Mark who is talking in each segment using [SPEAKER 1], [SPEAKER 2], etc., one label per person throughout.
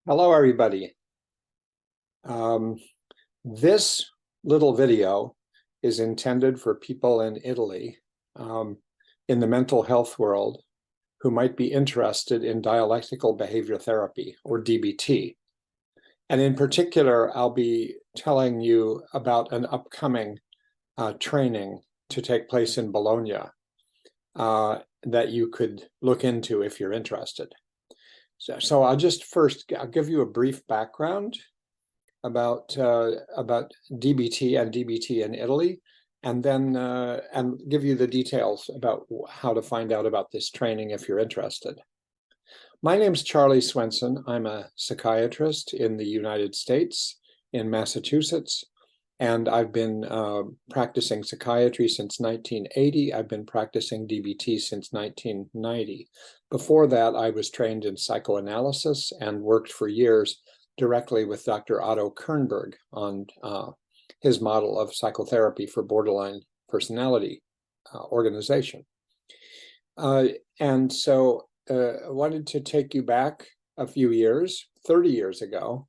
[SPEAKER 1] Hello, everybody. This little video is intended for people in Italy, in the mental health world, who might be interested in dialectical behavior therapy, or DBT. And in particular, I'll be telling you about an upcoming training to take place in Bologna that you could look into if you're interested. So I'll give you a brief background about DBT and DBT in Italy, and then and give you the details about how to find out about this training if you're interested. My name's Charlie Swenson. I'm a psychiatrist in the United States, in Massachusetts, and I've been practicing psychiatry since 1980. I've been practicing DBT since 1990. Before that, I was trained in psychoanalysis and worked for years directly with Dr. Otto Kernberg on his model of psychotherapy for borderline personality organization. And so I wanted to take you back a few years, 30 years ago.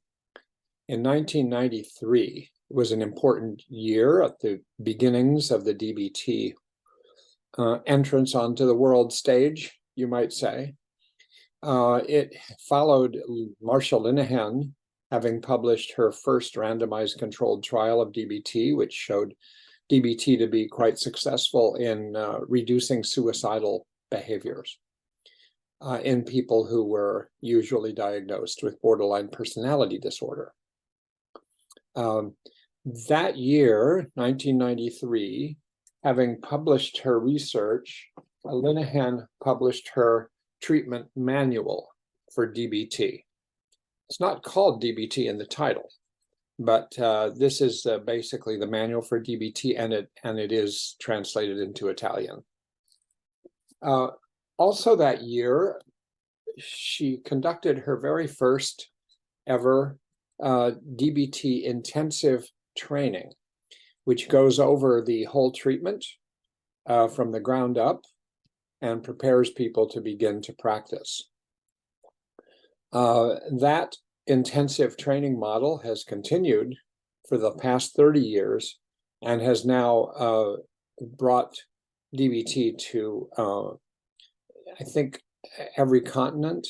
[SPEAKER 1] In 1993 was an important year at the beginnings of the DBT entrance onto the world stage, you might say. It followed Marcia Linehan having published her first randomized controlled trial of DBT, which showed DBT to be quite successful in reducing suicidal behaviors in people who were usually diagnosed with borderline personality disorder. That year, 1993, having published her research, Linehan published her treatment manual for DBT. It's not called DBT in the title, but this is basically the manual for DBT, and it is translated into Italian. Also that year, she conducted her very first ever DBT intensive training, which goes over the whole treatment from the ground up and prepares people to begin to practice. That intensive training model has continued for the past 30 years and has now brought DBT to, I think, every continent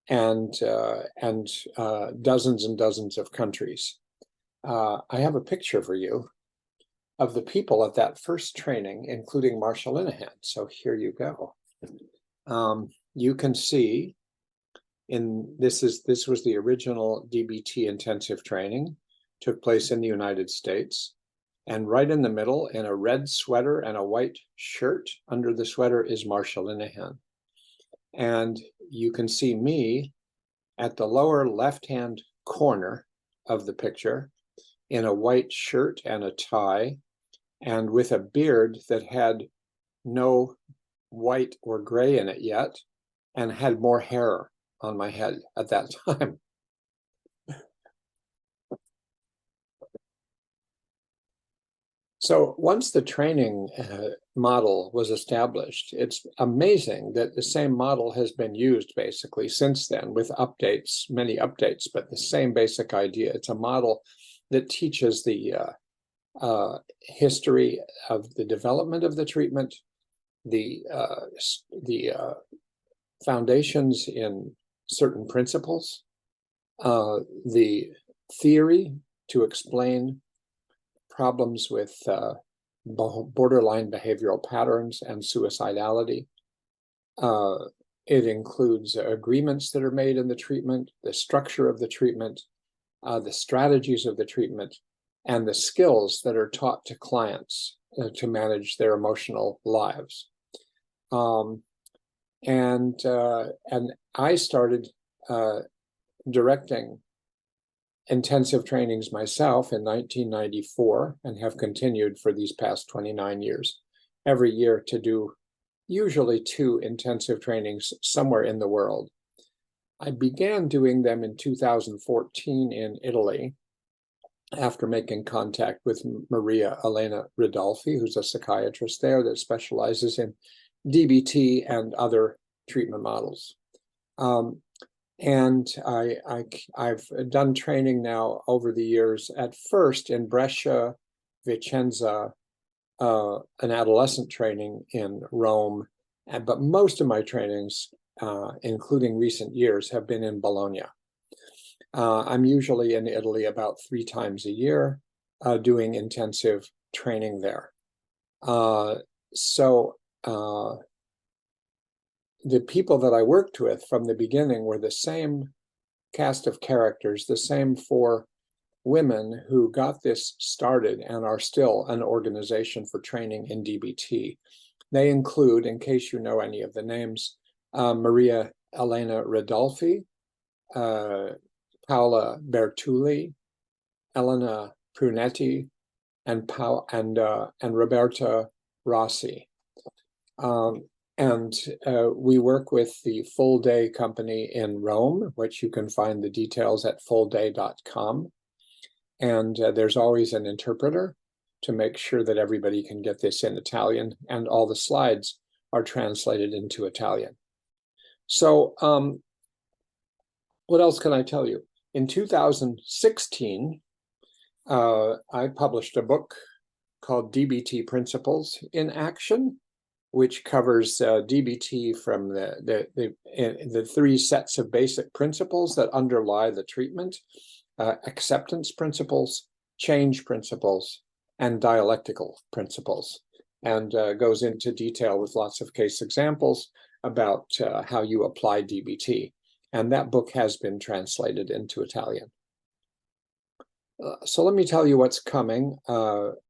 [SPEAKER 1] and dozens and dozens of countries. I have a picture for you of the people at that first training, including Marcia Linehan. So here you go. You can see this was the original DBT intensive training, took place in the United States. And right in the middle, in a red sweater and a white shirt under the sweater, is Marcia Linehan. And you can see me at the lower left-hand corner of the picture in a white shirt and a tie, and with a beard that had no white or gray in it yet, and had more hair on my head at that time. So once the training model was established, it's amazing that the same model has been used basically since then, with updates, many updates, but the same basic idea. It's a model that teaches the history of the development of the treatment, the foundations in certain principles, the theory to explain problems with borderline behavioral patterns and suicidality. It includes agreements that are made in the treatment, the structure of the treatment, the strategies of the treatment, and the skills that are taught to clients to manage their emotional lives. And I started directing intensive trainings myself in 1994 and have continued for these past 29 years, every year to do usually 2 intensive trainings somewhere in the world. I began doing them in 2014 in Italy after making contact with Maria Elena Ridolfi, who's a psychiatrist there that specializes in DBT and other treatment models. And I've done training now over the years, at first in Brescia, Vicenza, an adolescent training in Rome, but most of my trainings, including recent years, have been in Bologna. I'm usually in Italy about 3 times a year, doing intensive training there. The people that I worked with from the beginning were the same cast of characters, the same 4 women who got this started and are still an organization for training in DBT. They include, in case you know any of the names, Maria Elena Ridolfi, Paola Bertulli, Elena Prunetti, and Roberta Rossi. We work with the Full Day Company in Rome, which you can find the details at fullday.com. And there's always an interpreter to make sure that everybody can get this in Italian, and all the slides are translated into Italian. So what else can I tell you? In 2016, I published a book called DBT Principles in Action, which covers DBT from the 3 sets of basic principles that underlie the treatment: acceptance principles, change principles, and dialectical principles, and goes into detail with lots of case examples about how you apply DBT. And that book has been translated into Italian. So let me tell you what's coming.